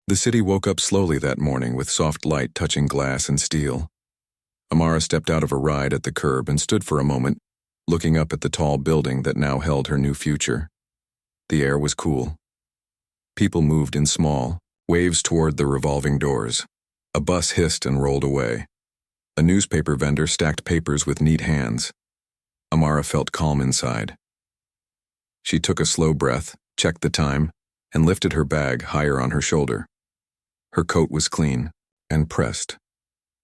The city woke up slowly that morning with soft light touching glass and steel. Amara stepped out of a ride at the curb and stood for a moment, looking up at the tall building that now held her new future. The air was cool. People moved in small waves toward the revolving doors. A bus hissed and rolled away. A newspaper vendor stacked papers with neat hands. Amara felt calm inside. She took a slow breath, checked the time, and lifted her bag higher on her shoulder. Her coat was clean and pressed.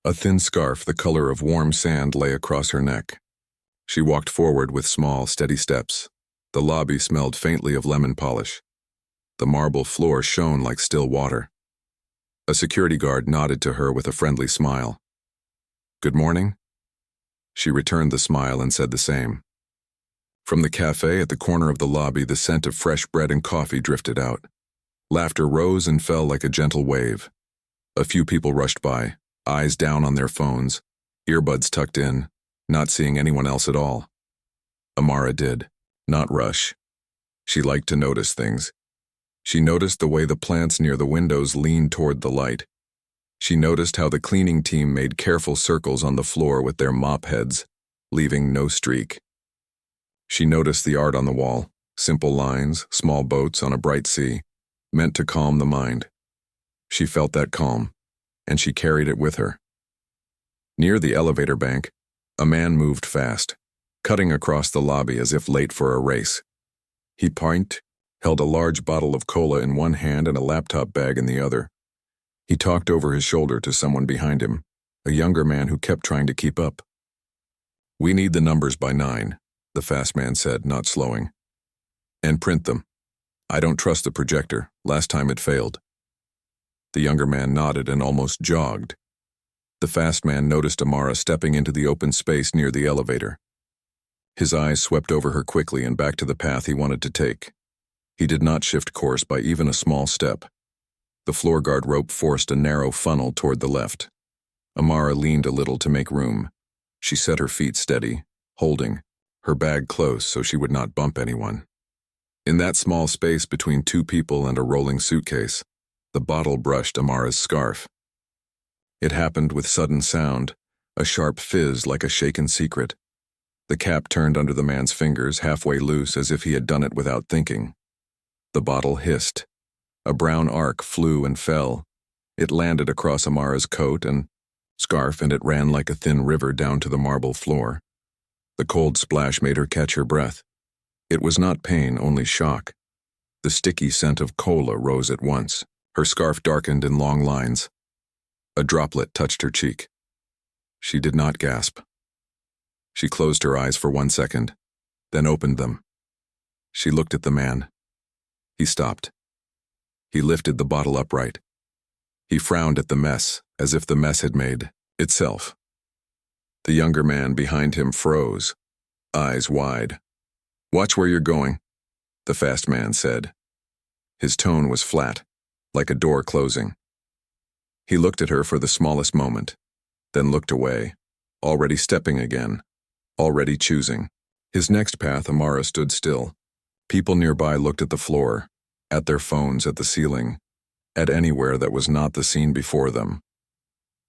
A thin scarf the color of warm sand lay across her neck. She walked forward with small, steady steps. The lobby smelled faintly of lemon polish. The marble floor shone like still water. A security guard nodded to her with a friendly smile. "Good morning?" She returned the smile and said the same. From the cafe at the corner of the lobby, the scent of fresh bread and coffee drifted out. Laughter rose and fell like a gentle wave. A few people rushed by, eyes down on their phones, earbuds tucked in, not seeing anyone else at all. Amara did, not rush. She liked to notice things. She noticed the way the plants near the windows leaned toward the light. She noticed how the cleaning team made careful circles on the floor with their mop heads, leaving no streak. She noticed the art on the wall, simple lines, small boats on a bright sea, meant to calm the mind. She felt that calm, and she carried it with her. Near the elevator bank, a man moved fast, cutting across the lobby as if late for a race. He held a large bottle of cola in one hand and a laptop bag in the other. He talked over his shoulder to someone behind him, a younger man who kept trying to keep up. "We need the numbers by 9, the fast man said, not slowing. "And print them. I don't trust the projector. Last time it failed." The younger man nodded and almost jogged. The fast man noticed Amara stepping into the open space near the elevator. His eyes swept over her quickly and back to the path he wanted to take. He did not shift course by even a small step. The floor guard rope forced a narrow funnel toward the left. Amara leaned a little to make room. She set her feet steady, holding her bag close so she would not bump anyone. In that small space between two people and a rolling suitcase, the bottle brushed Amara's scarf. It happened with sudden sound, a sharp fizz like a shaken secret. The cap turned under the man's fingers, halfway loose as if he had done it without thinking. The bottle hissed. A brown arc flew and fell. It landed across Amara's coat and scarf, and it ran like a thin river down to the marble floor. The cold splash made her catch her breath. It was not pain, only shock. The sticky scent of cola rose at once. Her scarf darkened in long lines. A droplet touched her cheek. She did not gasp. She closed her eyes for 1 second, then opened them. She looked at the man. He stopped. He lifted the bottle upright. He frowned at the mess, as if the mess had made itself. The younger man behind him froze, eyes wide. "Watch where you're going," the fast man said. His tone was flat, like a door closing. He looked at her for the smallest moment, then looked away, already stepping again, already choosing. His next path, Amara stood still. People nearby looked at the floor, at their phones, at the ceiling, at anywhere that was not the scene before them.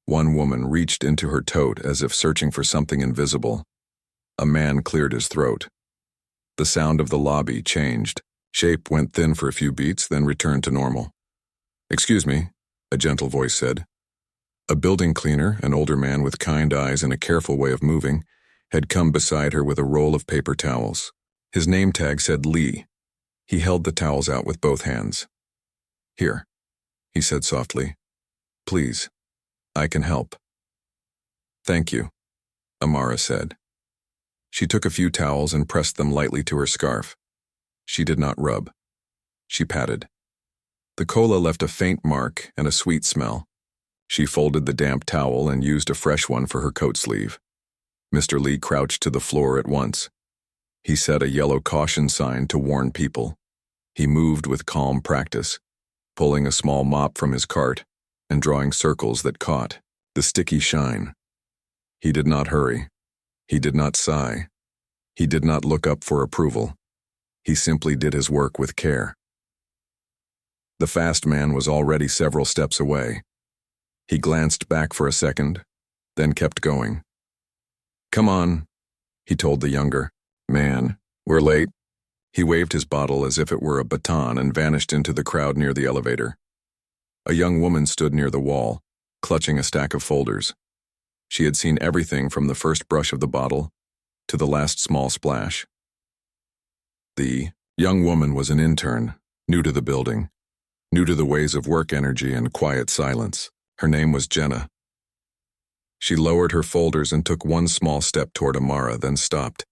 One woman reached into her tote as if searching for something invisible. A man cleared his throat. The sound of the lobby changed. Shape went thin for a few beats, then returned to normal. "Excuse me," a gentle voice said. A building cleaner, an older man with kind eyes and a careful way of moving, had come beside her with a roll of paper towels. His name tag said Lee. He held the towels out with both hands. "Here," he said softly. "Please, I can help." "Thank you," Amara said. She took a few towels and pressed them lightly to her scarf. She did not rub. She patted. The cola left a faint mark and a sweet smell. She folded the damp towel and used a fresh one for her coat sleeve. Mr. Lee crouched to the floor at once. He set a yellow caution sign to warn people. He moved with calm practice, pulling a small mop from his cart and drawing circles that caught the sticky shine. He did not hurry. He did not sigh. He did not look up for approval. He simply did his work with care. The fast man was already several steps away. He glanced back for a second, then kept going. "Come on," he told the younger man. "We're late." He waved his bottle as if it were a baton and vanished into the crowd near the elevator. A young woman stood near the wall, clutching a stack of folders. She had seen everything from the first brush of the bottle to the last small splash. The young woman was an intern, new to the building, new to the ways of work energy and quiet silence. Her name was Jenna. She lowered her folders and took one small step toward Amara, then stopped.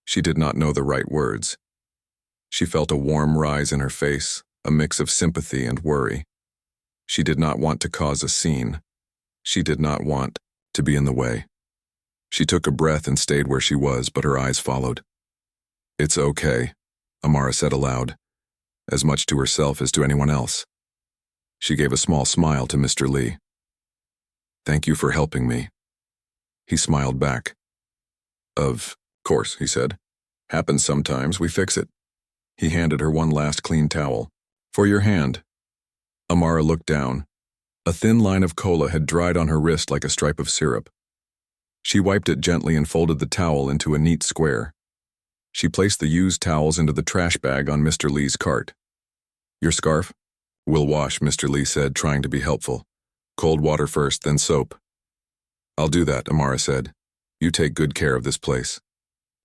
She did not know the right words. She felt a warm rise in her face, a mix of sympathy and worry. She did not want to cause a scene. She did not want to be in the way. She took a breath and stayed where she was, but her eyes followed. "It's okay," Amara said aloud, as much to herself as to anyone else. She gave a small smile to Mr. Lee. "Thank you for helping me." He smiled back. "Of course," he said. "Happens sometimes, we fix it." He handed her one last clean towel. "For your hand." Amara looked down. A thin line of cola had dried on her wrist like a stripe of syrup. She wiped it gently and folded the towel into a neat square. She placed the used towels into the trash bag on Mr. Lee's cart. "Your scarf?" "We'll wash," Mr. Lee said, trying to be helpful. "Cold water first, then soap." "I'll do that," Amara said. "You take good care of this place."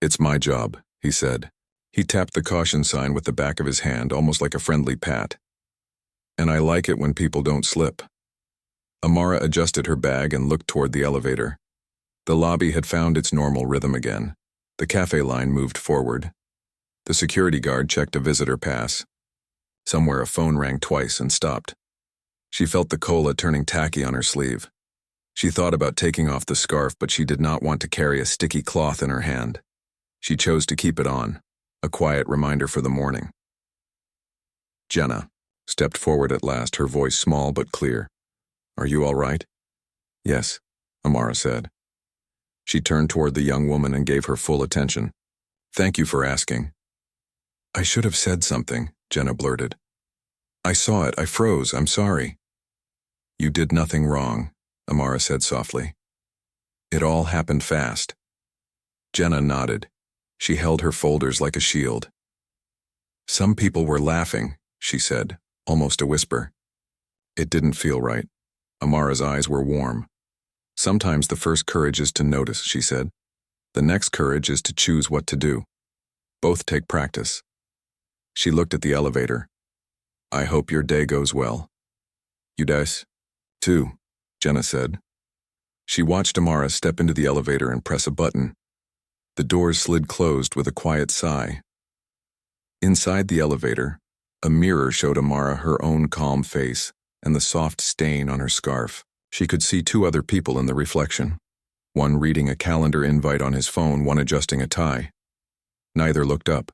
"It's my job," he said. He tapped the caution sign with the back of his hand, almost like a friendly pat. "And I like it when people don't slip." Amara adjusted her bag and looked toward the elevator. The lobby had found its normal rhythm again. The cafe line moved forward. The security guard checked a visitor pass. Somewhere a phone rang twice and stopped. She felt the cola turning tacky on her sleeve. She thought about taking off the scarf, but she did not want to carry a sticky cloth in her hand. She chose to keep it on, a quiet reminder for the morning. Jenna stepped forward at last, her voice small but clear. "Are you all right?" "Yes," Amara said. She turned toward the young woman and gave her full attention. "Thank you for asking." "I should have said something," Jenna blurted. "I saw it. I froze. I'm sorry." "You did nothing wrong," Amara said softly. "It all happened fast." Jenna nodded. She held her folders like a shield. "Some people were laughing," she said, almost a whisper. It didn't feel right. Amara's eyes were warm. "Sometimes the first courage is to notice," she said. "The next courage is to choose what to do. Both take practice." She looked at the elevator. "I hope your day goes well." "You does, too," Jenna said. She watched Amara step into the elevator and press a button. The doors slid closed with a quiet sigh. Inside the elevator, a mirror showed Amara her own calm face and the soft stain on her scarf. She could see two other people in the reflection, one reading a calendar invite on his phone, one adjusting a tie. Neither looked up.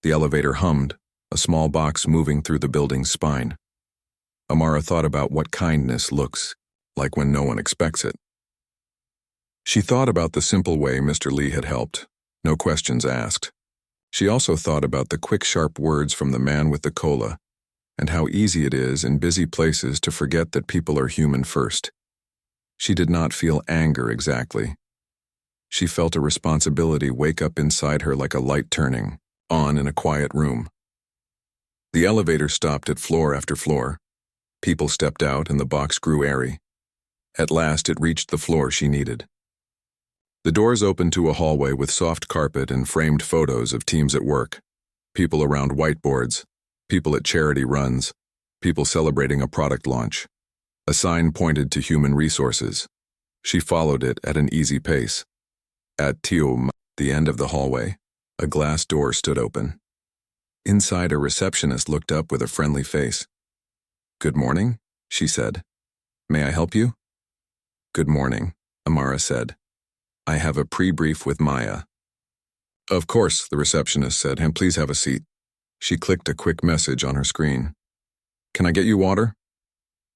The elevator hummed, a small box moving through the building's spine. Amara thought about what kindness looks like when no one expects it. She thought about the simple way Mr. Lee had helped, no questions asked. She also thought about the quick, sharp words from the man with the cola, and how easy it is in busy places to forget that people are human first. She did not feel anger exactly. She felt a responsibility wake up inside her like a light turning on in a quiet room. The elevator stopped at floor after floor. People stepped out and the box grew airy. At last it reached the floor she needed. The doors opened to a hallway with soft carpet and framed photos of teams at work, people around whiteboards, people at charity runs, people celebrating a product launch. A sign pointed to human resources. She followed it at an easy pace. At the end of the hallway, a glass door stood open. Inside, a receptionist looked up with a friendly face. "Good morning," she said. "May I help you?" "Good morning," Amara said. "I have a pre-brief with Maya." "Of course," the receptionist said, "and please have a seat." She clicked a quick message on her screen. "Can I get you water?"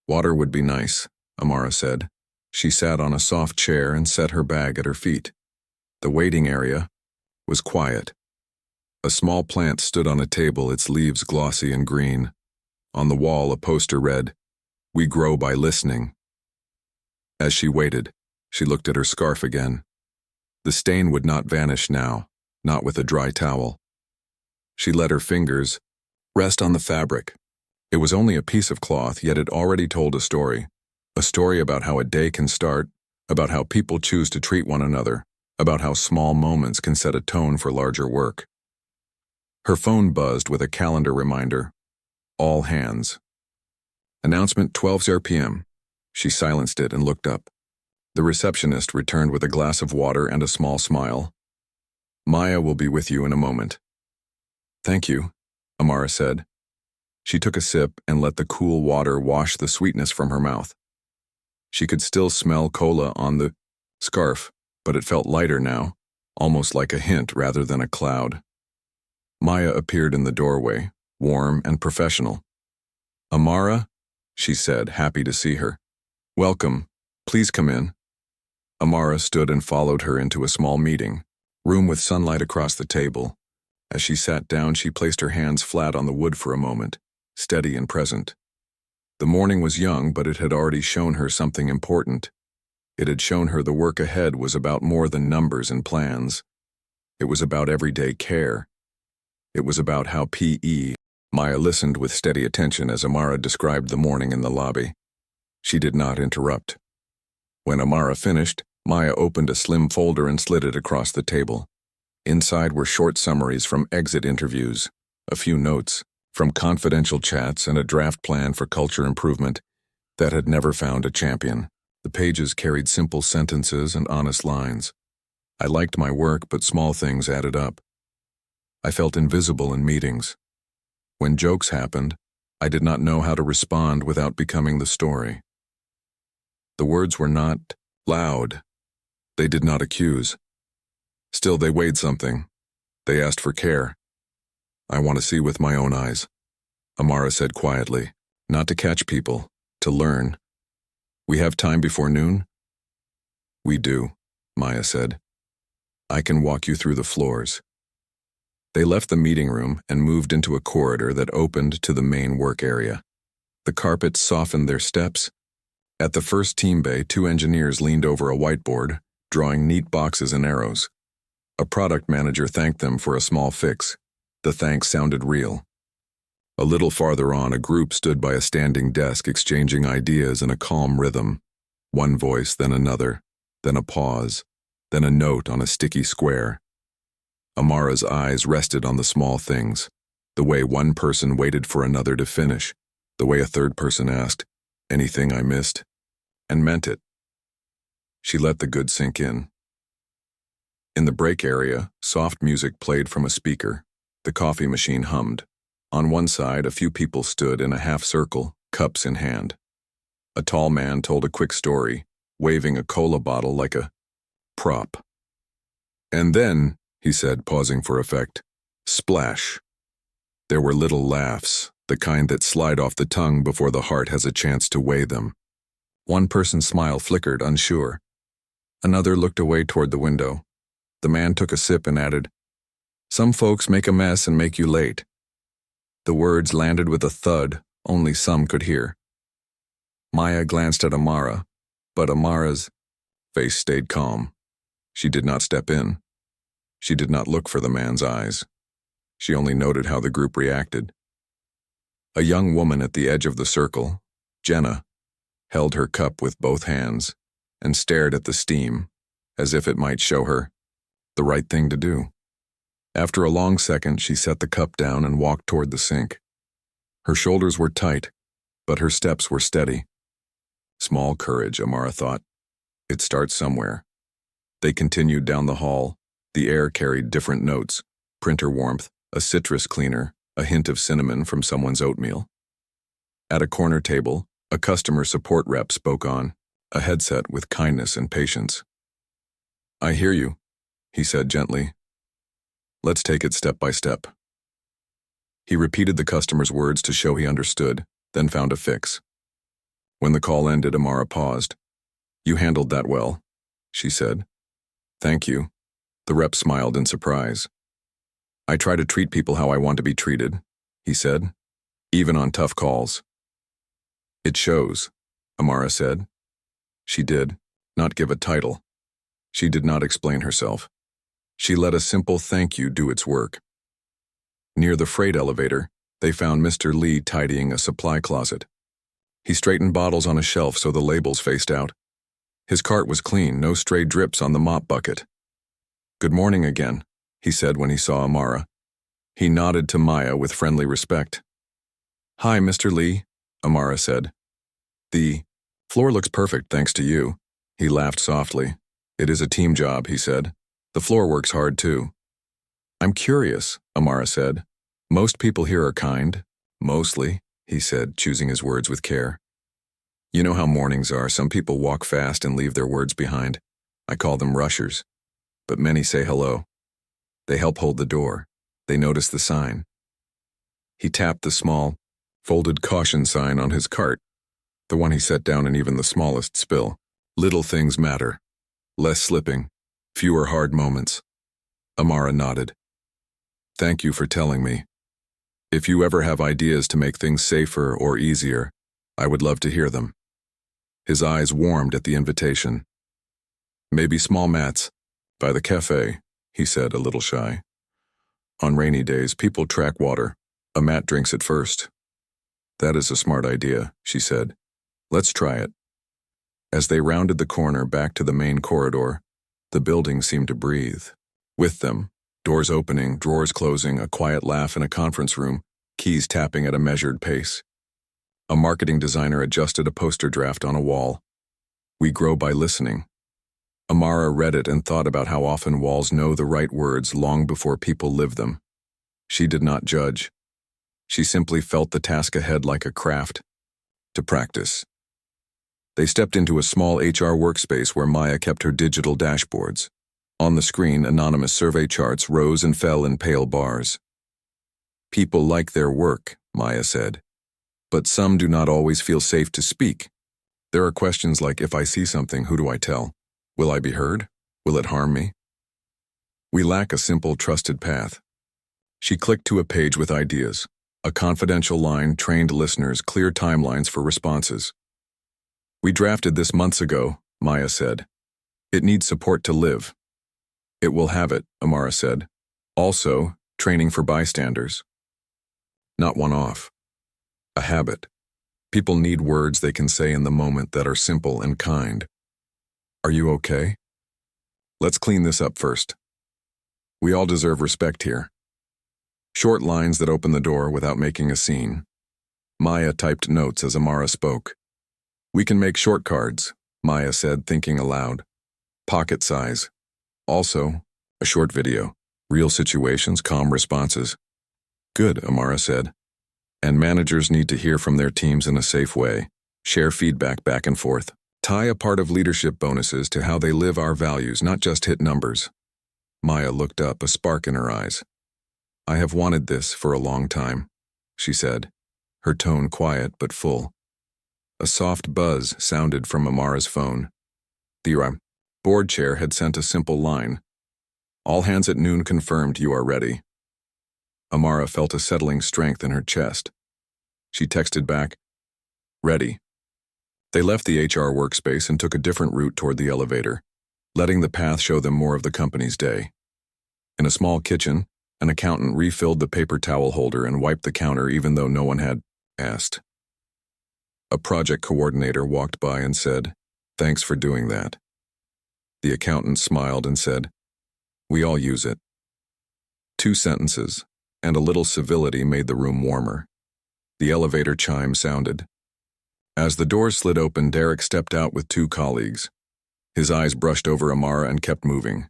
"Water would be nice," Amara said. She sat on a soft chair and set her bag at her feet. The waiting area was quiet. A small plant stood on a table, its leaves glossy and green. On the wall, a poster read, "We grow by listening." As she waited, she looked at her scarf again. The stain would not vanish now, not with a dry towel. She let her fingers rest on the fabric. It was only a piece of cloth, yet it already told a story about how a day can start, about how people choose to treat one another, about how small moments can set a tone for larger work. Her phone buzzed with a calendar reminder. All hands. Announcement 12:00 p.m. She silenced it and looked up. The receptionist returned with a glass of water and a small smile. "Maya will be with you in a moment." "Thank you," Amara said. She took a sip and let the cool water wash the sweetness from her mouth. She could still smell cola on the scarf, but it felt lighter now, almost like a hint rather than a cloud. Maya appeared in the doorway, warm and professional. "Amara," she said, happy to see her. "Welcome. Please come in." Amara stood and followed her into a small meeting room with sunlight across the table. As she sat down, she placed her hands flat on the wood for a moment, steady and present. The morning was young, but it had already shown her something important. It had shown her the work ahead was about more than numbers and plans. It was about everyday care. It was about how P.E. Maya listened with steady attention as Amara described the morning in the lobby. She did not interrupt. When Amara finished, Maya opened a slim folder and slid it across the table. Inside were short summaries from exit interviews, a few notes from confidential chats, and a draft plan for culture improvement that had never found a champion. The pages carried simple sentences and honest lines. "I liked my work, but small things added up. I felt invisible in meetings. When jokes happened, I did not know how to respond without becoming the story." The words were not loud. They did not accuse. Still, they weighed something. They asked for care. "I want to see with my own eyes," Amara said quietly, "not to catch people, to learn. We have time before noon?" "We do," Maya said. "I can walk you through the floors." They left the meeting room and moved into a corridor that opened to the main work area. The carpets softened their steps. At the first team bay, two engineers leaned over a whiteboard, drawing neat boxes and arrows. A product manager thanked them for a small fix. The thanks sounded real. A little farther on, a group stood by a standing desk exchanging ideas in a calm rhythm. One voice, then another, then a pause, then a note on a sticky square. Amara's eyes rested on the small things, the way one person waited for another to finish, the way a third person asked, "Anything I missed?" and meant it. She let the good sink in. In the break area, soft music played from a speaker. The coffee machine hummed. On one side, a few people stood in a half circle, cups in hand. A tall man told a quick story, waving a cola bottle like a prop. "And then," he said, pausing for effect, "splash." There were little laughs, the kind that slide off the tongue before the heart has a chance to weigh them. One person's smile flickered, unsure. Another looked away toward the window. The man took a sip and added, "Some folks make a mess and make you late." The words landed with a thud only some could hear. Maya glanced at Amara, but Amara's face stayed calm. She did not step in. She did not look for the man's eyes. She only noted how the group reacted. A young woman at the edge of the circle, Jenna, held her cup with both hands and stared at the steam, as if it might show her the right thing to do. After a long second, she set the cup down and walked toward the sink. Her shoulders were tight, but her steps were steady. Small courage, Amara thought. It starts somewhere. They continued down the hall. The air carried different notes: printer warmth, a citrus cleaner, a hint of cinnamon from someone's oatmeal. At a corner table, a customer support rep spoke on, a headset with kindness and patience. "I hear you," he said gently. "Let's take it step by step." He repeated the customer's words to show he understood, then found a fix. When the call ended, Amara paused. "You handled that well," she said. "Thank you." The rep smiled in surprise. "I try to treat people how I want to be treated," he said. even on tough calls. It shows, Amara said. She did not give a title. She did not explain herself. She let a simple thank you do its work. Near the freight elevator, they found Mr. Lee tidying a supply closet. He straightened bottles on a shelf so the labels faced out. His cart was clean, no stray drips on the mop bucket. "Good morning again," he said when he saw Amara. He nodded to Maya with friendly respect. "Hi, Mr. Lee," Amara said. "The floor looks perfect thanks to you." He laughed softly. "It is a team job," he said. "The floor works hard too." "I'm curious," Amara said. "Most people here are kind." "Mostly," he said, choosing his words with care. "You know how mornings are. Some people walk fast and leave their words behind. I call them rushers. But many say hello. They help hold the door. They notice the sign." He tapped the small, folded caution sign on his cart, the one he set down in even the smallest spill. "Little things matter. Less slipping. Fewer hard moments." Amara nodded. "Thank you for telling me. If you ever have ideas to make things safer or easier, I would love to hear them." His eyes warmed at the invitation. "Maybe small mats by the cafe," he said, a little shy. "On rainy days, people track water. A mat drinks it first." "That is a smart idea," she said. "Let's try it." As they rounded the corner back to the main corridor, the building seemed to breathe. With them, doors opening, drawers closing, a quiet laugh in a conference room, keys tapping at a measured pace. A marketing designer adjusted a poster draft on a wall. "We grow by listening." Amara read it and thought about how often walls know the right words long before people live them. She did not judge. She simply felt the task ahead like a craft. To practice. They stepped into a small HR workspace where Maya kept her digital dashboards. On the screen, anonymous survey charts rose and fell in pale bars. "People like their work," Maya said. "But some do not always feel safe to speak. There are questions like, if I see something, who do I tell? Will I be heard? Will it harm me? We lack a simple, trusted path." She clicked to a page with ideas. A confidential line, trained listeners, clear timelines for responses. "We drafted this months ago," Maya said. "It needs support to live." "It will have it," Amara said. "Also, training for bystanders. Not one-off. A habit. People need words they can say in the moment that are simple and kind. Are you okay? Let's clean this up first. We all deserve respect here." Short lines that open the door without making a scene. Maya typed notes as Amara spoke. "We can make short cards," Maya said, thinking aloud. "Pocket size. Also, a short video. Real situations, calm responses." "Good," Amara said. "And managers need to hear from their teams in a safe way. Share feedback back and forth. Tie a part of leadership bonuses to how they live our values, not just hit numbers." Maya looked up, a spark in her eyes. "I have wanted this for a long time," she said, her tone quiet but full. A soft buzz sounded from Amara's phone. The board chair had sent a simple line. "All hands at noon confirmed you are ready." Amara felt a settling strength in her chest. She texted back, "Ready." They left the HR workspace and took a different route toward the elevator, letting the path show them more of the company's day. In a small kitchen, an accountant refilled the paper towel holder and wiped the counter even though no one had asked. A project coordinator walked by and said, "Thanks for doing that." The accountant smiled and said, "We all use it." 2 sentences, and a little civility made the room warmer. The elevator chime sounded. As the doors slid open, Derek stepped out with 2 colleagues. His eyes brushed over Amara and kept moving.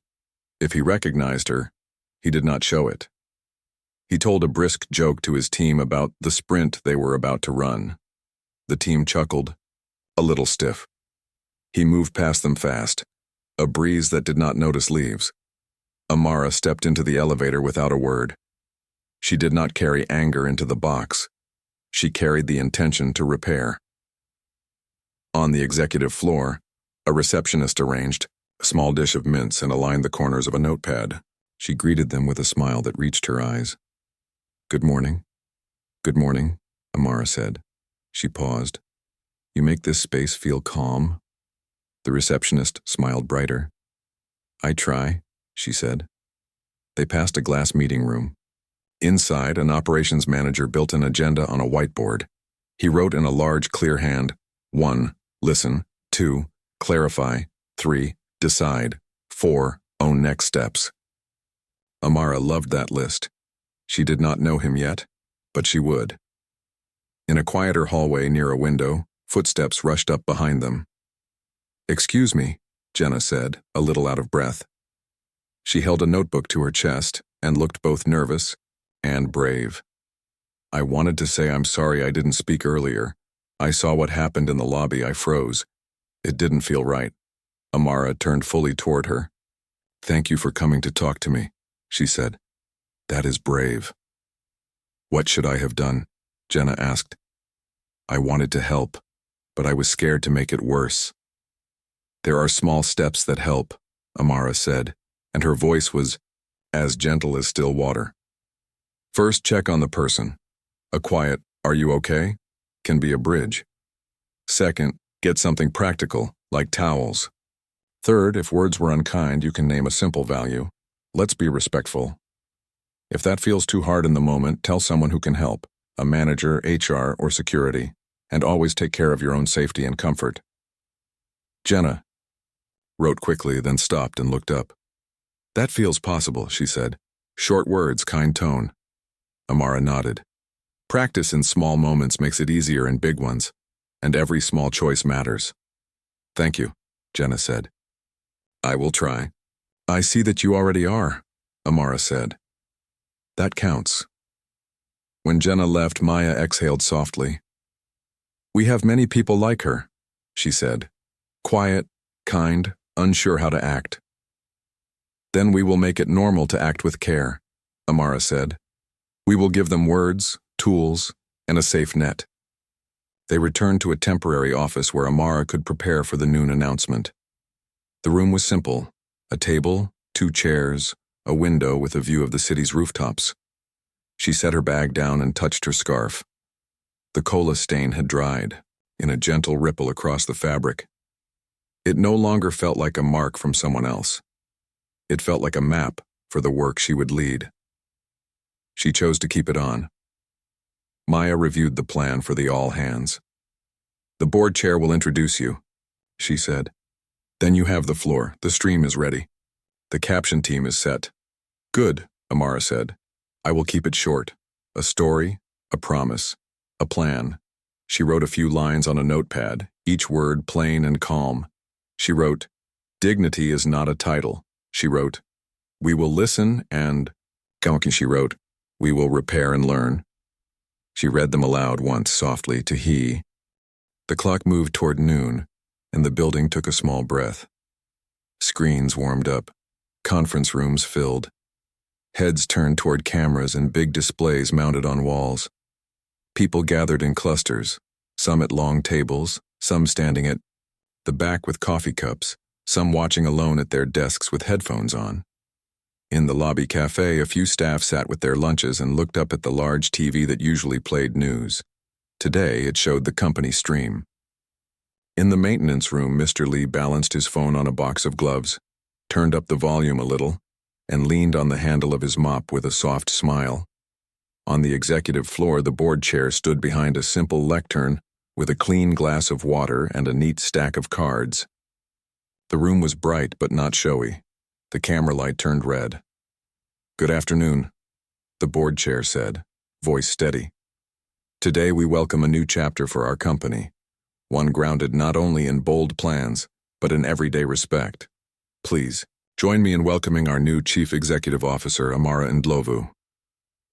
If he recognized her, he did not show it. He told a brisk joke to his team about the sprint they were about to run. The team chuckled, a little stiff. He moved past them fast, a breeze that did not notice leaves. Amara stepped into the elevator without a word. She did not carry anger into the box. She carried the intention to repair. On the executive floor, a receptionist arranged a small dish of mints and aligned the corners of a notepad. She greeted them with a smile that reached her eyes. "Good morning." "Good morning," Amara said. She paused. You make this space feel calm? The receptionist smiled brighter. I try, she said. They passed a glass meeting room. Inside, an operations manager built an agenda on a whiteboard. He wrote in a large, clear hand, 1. Listen. 2. Clarify. 3. Decide. 4. Own next steps. Amara loved that list. She did not know him yet, but she would. In a quieter hallway near a window, footsteps rushed up behind them. Excuse me, Jenna said, a little out of breath. She held a notebook to her chest and looked both nervous and brave. I wanted to say I'm sorry I didn't speak earlier. I saw what happened in the lobby. I froze. It didn't feel right. Amara turned fully toward her. Thank you for coming to talk to me, she said. That is brave. What should I have done? Jenna asked. I wanted to help, but I was scared to make it worse. There are small steps that help, Amara said, and her voice was as gentle as still water. First, check on the person. A quiet, "Are you okay?" can be a bridge. Second, get something practical, like towels. Third, if words were unkind, you can name a simple value. Let's be respectful. If that feels too hard in the moment, tell someone who can help, a manager, HR, or security, and always take care of your own safety and comfort. Jenna wrote quickly, then stopped and looked up. That feels possible, she said. Short words, kind tone. Amara nodded. Practice in small moments makes it easier in big ones, and every small choice matters. Thank you, Jenna said. I will try. I see that you already are, Amara said. That counts. When Jenna left, Maya exhaled softly. We have many people like her, she said. Quiet, kind, unsure how to act. Then we will make it normal to act with care, Amara said. We will give them words, tools, and a safe net. They returned to a temporary office where Amara could prepare for the noon announcement. The room was simple, a table, 2 chairs, a window with a view of the city's rooftops. She set her bag down and touched her scarf. The cola stain had dried, in a gentle ripple across the fabric. It no longer felt like a mark from someone else. It felt like a map for the work she would lead. She chose to keep it on. Maya reviewed the plan for the all hands. The board chair will introduce you, she said. Then you have the floor. The stream is ready. The caption team is set. Good, Amara said. I will keep it short. A story, a promise, a plan. She wrote a few lines on a notepad, each word plain and calm. She wrote, Dignity is not a title. She wrote, We will listen and, she wrote, We will repair and learn. She read them aloud once softly to he. The clock moved toward noon, and the building took a small breath. Screens warmed up, conference rooms filled. Heads turned toward cameras and big displays mounted on walls. People gathered in clusters, some at long tables, some standing at the back with coffee cups, some watching alone at their desks with headphones on. In the lobby cafe, a few staff sat with their lunches and looked up at the large TV that usually played news. Today, it showed the company stream. In the maintenance room, Mr. Lee balanced his phone on a box of gloves, turned up the volume a little, and leaned on the handle of his mop with a soft smile. On the executive floor, the board chair stood behind a simple lectern with a clean glass of water and a neat stack of cards. The room was bright but not showy. The camera light turned red. Good afternoon, the board chair said, voice steady. Today we welcome a new chapter for our company, one grounded not only in bold plans, but in everyday respect. Please, join me in welcoming our new Chief Executive Officer, Amara Ndlovu.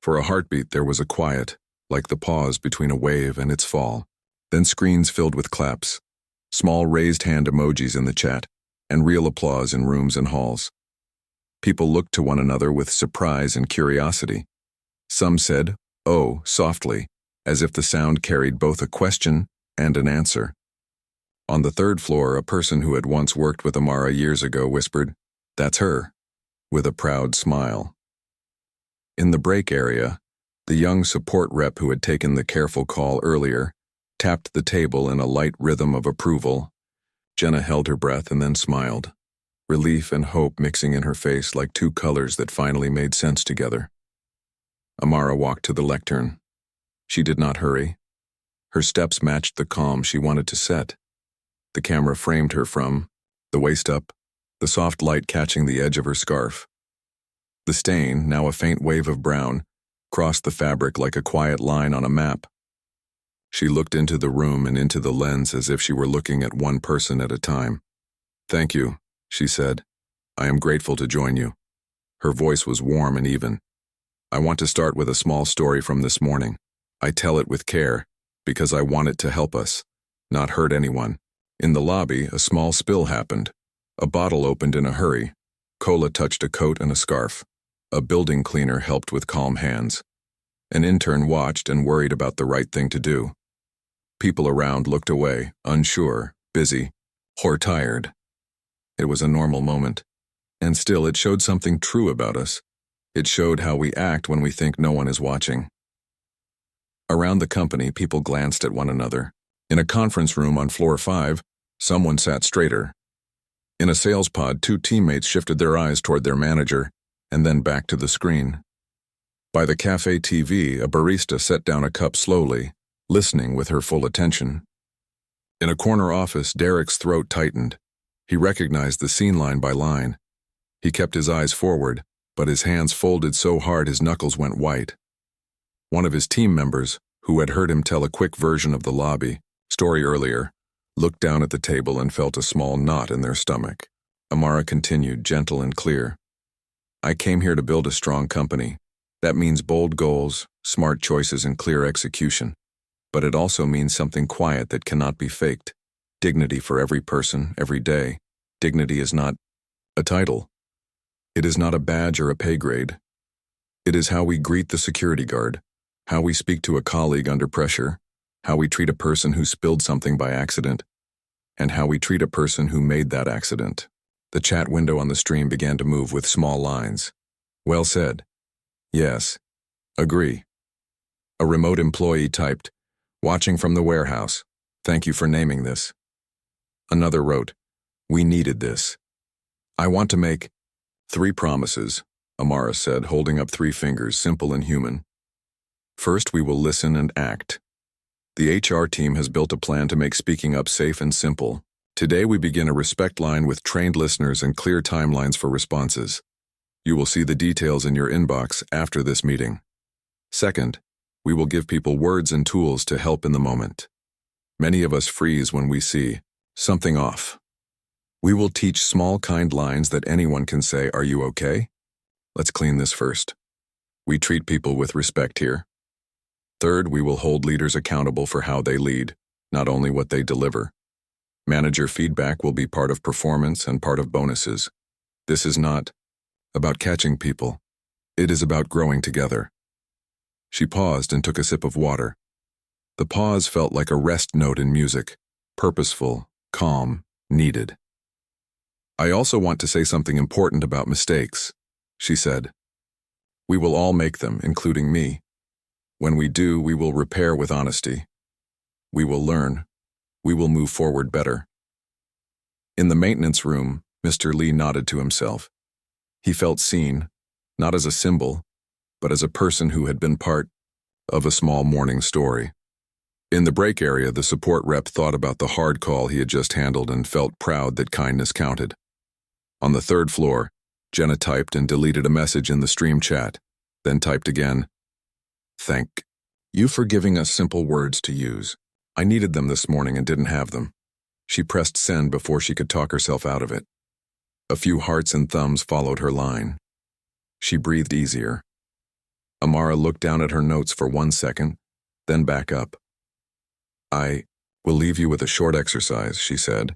For a heartbeat, there was a quiet, like the pause between a wave and its fall. Then screens filled with claps, small raised hand emojis in the chat, and real applause in rooms and halls. People looked to one another with surprise and curiosity. Some said, "Oh," softly, as if the sound carried both a question and an answer. On the 3rd floor, a person who had once worked with Amara years ago whispered, "That's her," with a proud smile. In the break area, The young support rep who had taken the careful call earlier tapped the table in a light rhythm of approval. Jenna held her breath and then smiled, relief and hope mixing in her face like two colors that finally made sense together. Amara walked to the lectern. She did not hurry. Her steps matched the calm she wanted to set. The camera framed her from the waist up, the soft light catching the edge of her scarf. The stain, now a faint wave of brown, crossed the fabric like a quiet line on a map. She looked into the room and into the lens as if she were looking at one person at a time. "Thank you," she said. "I am grateful to join you." Her voice was warm and even. "I want to start with a small story from this morning. I tell it with care, because I want it to help us, not hurt anyone." In the lobby, a small spill happened. A bottle opened in a hurry. Cola touched a coat and a scarf. A building cleaner helped with calm hands. An intern watched and worried about the right thing to do. People around looked away, unsure, busy, or tired. It was a normal moment. And still, it showed something true about us. It showed how we act when we think no one is watching. Around the company, people glanced at one another. In a conference room on floor 5, someone sat straighter. In a sales pod, 2 teammates shifted their eyes toward their manager, and then back to the screen. By the cafe TV, a barista set down a cup slowly, listening with her full attention. In a corner office, Derek's throat tightened. He recognized the scene line by line. He kept his eyes forward, but his hands folded so hard his knuckles went white. One of his team members, who had heard him tell a quick version of the lobby story earlier, looked down at the table and felt a small knot in their stomach. Amara continued, gentle and clear. "I came here to build a strong company. That means bold goals, smart choices, and clear execution. But it also means something quiet that cannot be faked. Dignity for every person, every day. Dignity is not a title. It is not a badge or a pay grade. It is how we greet the security guard, how we speak to a colleague under pressure, how we treat a person who spilled something by accident, and how we treat a person who made that accident." The chat window on the stream began to move with small lines. "Well said. Yes. Agree." A remote employee typed, "Watching from the warehouse. Thank you for naming this." Another wrote, "We needed this." "I want to make 3 promises," Amara said, holding up 3 fingers, simple and human. "First, we will listen and act. The HR team has built a plan to make speaking up safe and simple. Today we begin a respect line with trained listeners and clear timelines for responses. You will see the details in your inbox after this meeting. Second, we will give people words and tools to help in the moment. Many of us freeze when we see something off. We will teach small, kind lines that anyone can say, "Are you okay? Let's clean this first." We treat people with respect here. Third, we will hold leaders accountable for how they lead, not only what they deliver. Manager feedback will be part of performance and part of bonuses. This is not about catching people. It is about growing together. She paused and took a sip of water. The pause felt like a rest note in music, purposeful, calm, needed. "I also want to say something important about mistakes," she said. "We will all make them, including me. When we do, we will repair with honesty. We will learn. We will move forward better." In the maintenance room, Mr. Lee nodded to himself. He felt seen, not as a symbol, but as a person who had been part of a small morning story. In the break area, the support rep thought about the hard call he had just handled and felt proud that kindness counted. On the 3rd floor, Jenna typed and deleted a message in the stream chat, then typed again. "Thank you for giving us simple words to use. I needed them this morning and didn't have them." She pressed send before she could talk herself out of it. A few hearts and thumbs followed her line. She breathed easier. Amara looked down at her notes for 1 second, then back up. "I will leave you with a short exercise," she said.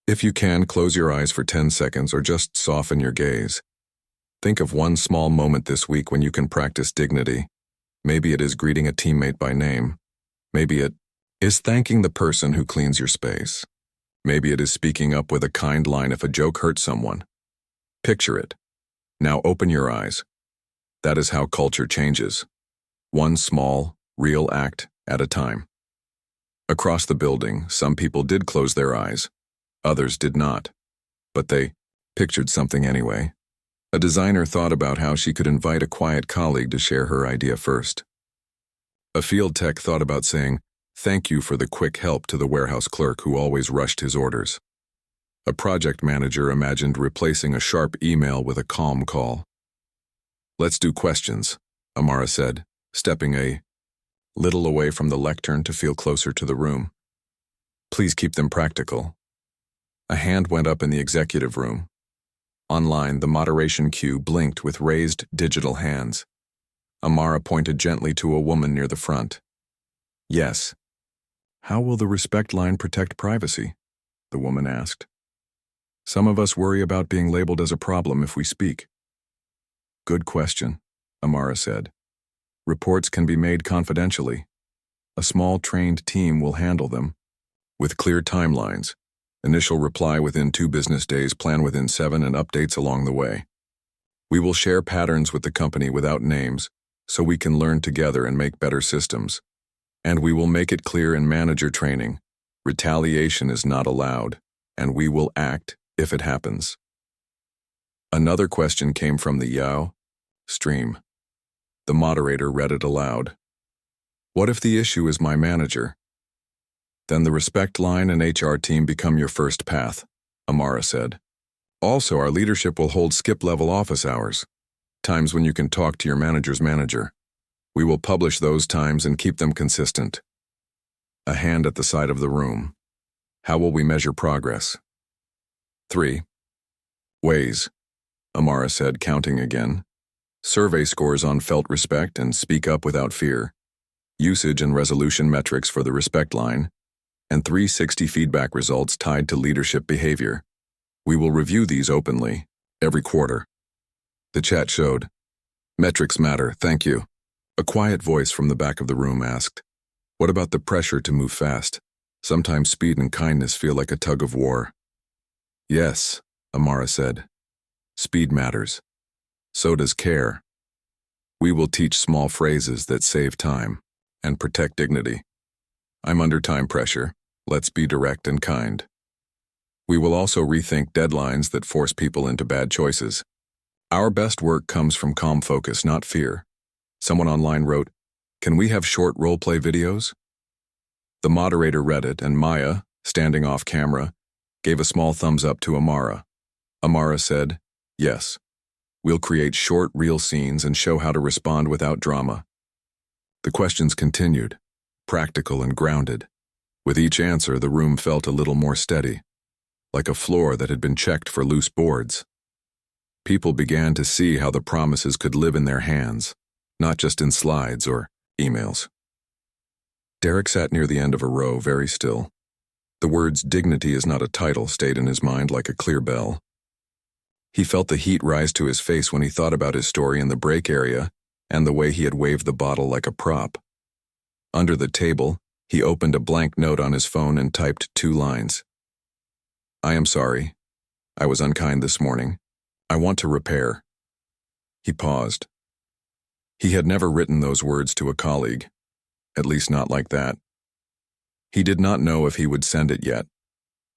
"If you can, close your eyes for 10 seconds or just soften your gaze. Think of one small moment this week when you can practice dignity. Maybe it is greeting a teammate by name. Maybe it is thanking the person who cleans your space. Maybe it is speaking up with a kind line if a joke hurts someone. Picture it. Now open your eyes. That is how culture changes. one small, real act at a time. Across the building, some people did close their eyes. Others did not. But they pictured something anyway. A designer thought about how she could invite a quiet colleague to share her idea first. A field tech thought about saying, "Thank you for the quick help," to the warehouse clerk who always rushed his orders. A project manager imagined replacing a sharp email with a calm call. "Let's do questions," Amara said, stepping a little away from the lectern to feel closer to the room. "Please keep them practical." A hand went up in the executive room. Online, the moderation queue blinked with raised digital hands. Amara pointed gently to a woman near the front. "Yes." "How will the respect line protect privacy?" the woman asked. "Some of us worry about being labeled as a problem if we speak." "Good question," Amara said. "Reports can be made confidentially. A small trained team will handle them, with clear timelines. Initial reply within 2 business days, plan within 7, and updates along the way. We will share patterns with the company without names, so we can learn together and make better systems. And we will make it clear in manager training, retaliation is not allowed, and we will act if it happens." Another question came from the Yao stream. The moderator read it aloud. "What if the issue is my manager?" "Then the respect line and HR team become your first path," Amara said. "Also, our leadership will hold skip-level office hours, times when you can talk to your manager's manager. We will publish those times and keep them consistent." A hand at the side of the room. "How will we measure progress?" 3. Ways, Amara said, counting again. "Survey scores on felt respect and speak up without fear. Usage and resolution metrics for the respect line, and 360 feedback results tied to leadership behavior. We will review these openly, every quarter." The chat showed, "Metrics matter, thank you." A quiet voice from the back of the room asked, "What about the pressure to move fast? Sometimes speed and kindness feel like a tug of war." "Yes," Amara said. "Speed matters. So does care. We will teach small phrases that save time and protect dignity. I'm under time pressure. Let's be direct and kind. We will also rethink deadlines that force people into bad choices. Our best work comes from calm focus, not fear." Someone online wrote, "Can we have short role-play videos?" The moderator read it, and Maya, standing off camera, gave a small thumbs up to Amara. Amara said, "Yes. We'll create short, real scenes and show how to respond without drama." The questions continued, practical and grounded. With each answer, the room felt a little more steady, like a floor that had been checked for loose boards. People began to see how the promises could live in their hands, not just in slides or emails. Derek sat near the end of a row, very still. The words "dignity is not a title" stayed in his mind like a clear bell. He felt the heat rise to his face when he thought about his story in the break area and the way he had waved the bottle like a prop. Under the table, he opened a blank note on his phone and typed 2 lines. "I am sorry. I was unkind this morning. I want to repair." He paused. He had never written those words to a colleague, at least not like that. He did not know if he would send it yet,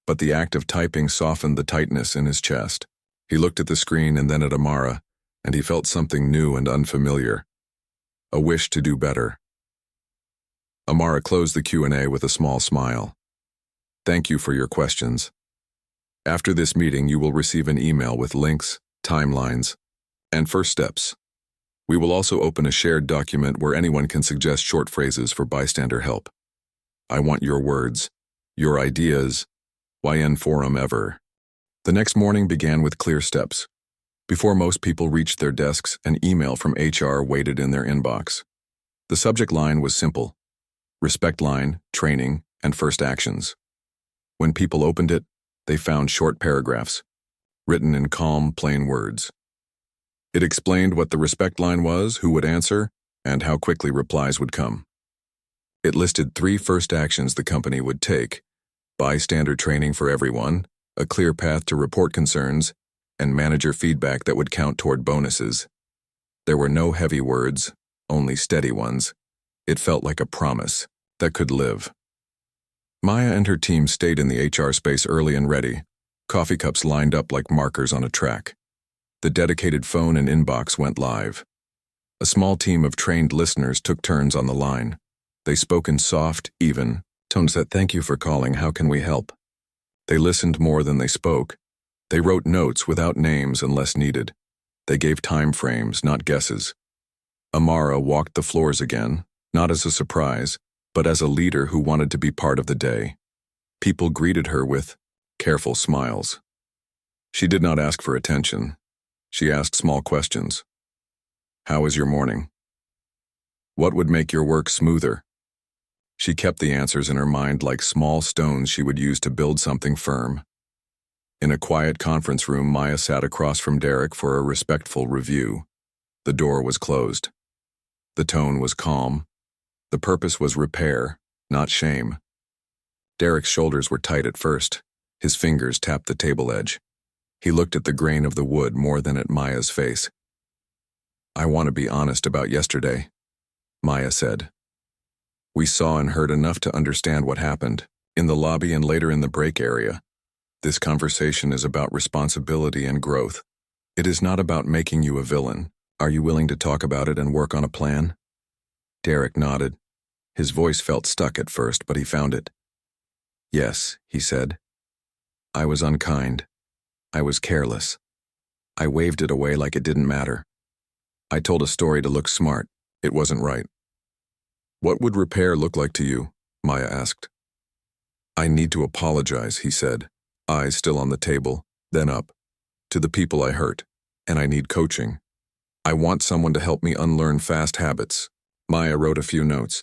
but the act of typing softened the tightness in his chest. He looked at the screen and then at Amara, and he felt something new and unfamiliar, a wish to do better. Amara closed the Q&A with a small smile. "Thank you for your questions. After this meeting, you will receive an email with links, timelines, and first steps. We will also open a shared document where anyone can suggest short phrases for bystander help. I want your words, your ideas, YN forum ever." The next morning began with clear steps. Before most people reached their desks, an email from HR waited in their inbox. The subject line was simple: respect line, training, and first actions. When people opened it, they found short paragraphs, written in calm, plain words. It explained what the respect line was, who would answer, and how quickly replies would come. It listed 3 first actions the company would take: bystander training for everyone, a clear path to report concerns, and manager feedback that would count toward bonuses. There were no heavy words, only steady ones. It felt like a promise that could live. Maya and her team stayed in the HR space early and ready, coffee cups lined up like markers on a track. The dedicated phone and inbox went live. A small team of trained listeners took turns on the line. They spoke in soft, even tones that "Thank you for calling, how can we help?" They listened more than they spoke. They wrote notes without names unless needed. They gave time frames, not guesses. Amara walked the floors again, not as a surprise, but as a leader who wanted to be part of the day. People greeted her with careful smiles. She did not ask for attention. She asked small questions. How was your morning? What would make your work smoother? She kept the answers in her mind like small stones she would use to build something firm. In a quiet conference room, Maya sat across from Derek for a respectful review. The door was closed. The tone was calm. The purpose was repair, not shame. Derek's shoulders were tight at first. His fingers tapped the table edge. He looked at the grain of the wood more than at Maya's face. I want to be honest about yesterday, Maya said. We saw and heard enough to understand what happened, in the lobby and later in the break area. This conversation is about responsibility and growth. It is not about making you a villain. Are you willing to talk about it and work on a plan? Derek nodded. His voice felt stuck at first, but he found it. Yes, he said. I was unkind. I was careless. I waved it away like it didn't matter. I told a story to look smart. It wasn't right. What would repair look like to you? Maya asked. I need to apologize, he said, eyes still on the table, then up. To the people I hurt, and I need coaching. I want someone to help me unlearn fast habits. Maya wrote a few notes.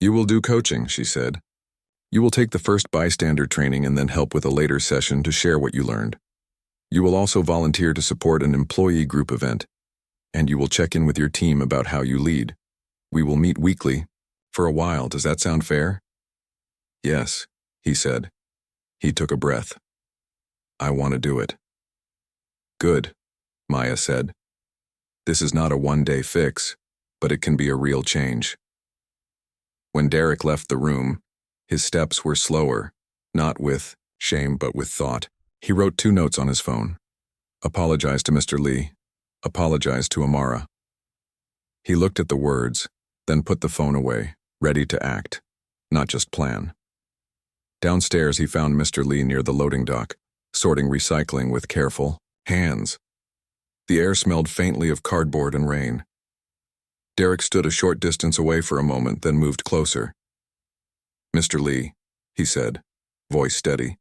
You will do coaching, she said. You will take the first bystander training and then help with a later session to share what you learned. You will also volunteer to support an employee group event, and you will check in with your team about how you lead. We will meet weekly. For a while, does that sound fair? Yes, he said. He took a breath. I want to do it. Good, Maya said. This is not a one-day fix, but it can be a real change. When Derek left the room, his steps were slower, not with shame but with thought. He wrote 2 notes on his phone. Apologize to Mr. Lee. Apologize to Amara. He looked at the words, then put the phone away, ready to act, not just plan. Downstairs, he found Mr. Lee near the loading dock, sorting recycling with careful hands. The air smelled faintly of cardboard and rain. Derek stood a short distance away for a moment, then moved closer. Mr. Lee, he said, voice steady.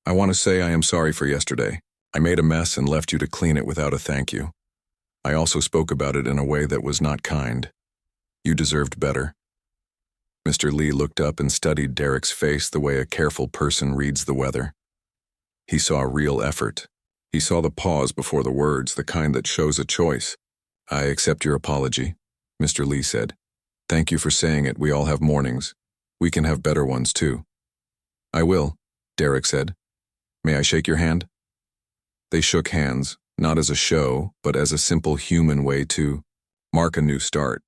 I want to say I am sorry for yesterday. I made a mess and left you to clean it without a thank you. I also spoke about it in a way that was not kind. You deserved better. Mr. Lee looked up and studied Derek's face the way a careful person reads the weather. He saw real effort. He saw the pause before the words, the kind that shows a choice. I accept your apology, Mr. Lee said. Thank you for saying it. We all have mornings. We can have better ones too. I will, Derek said. May I shake your hand? They shook hands, not as a show, but as a simple human way to mark a new start.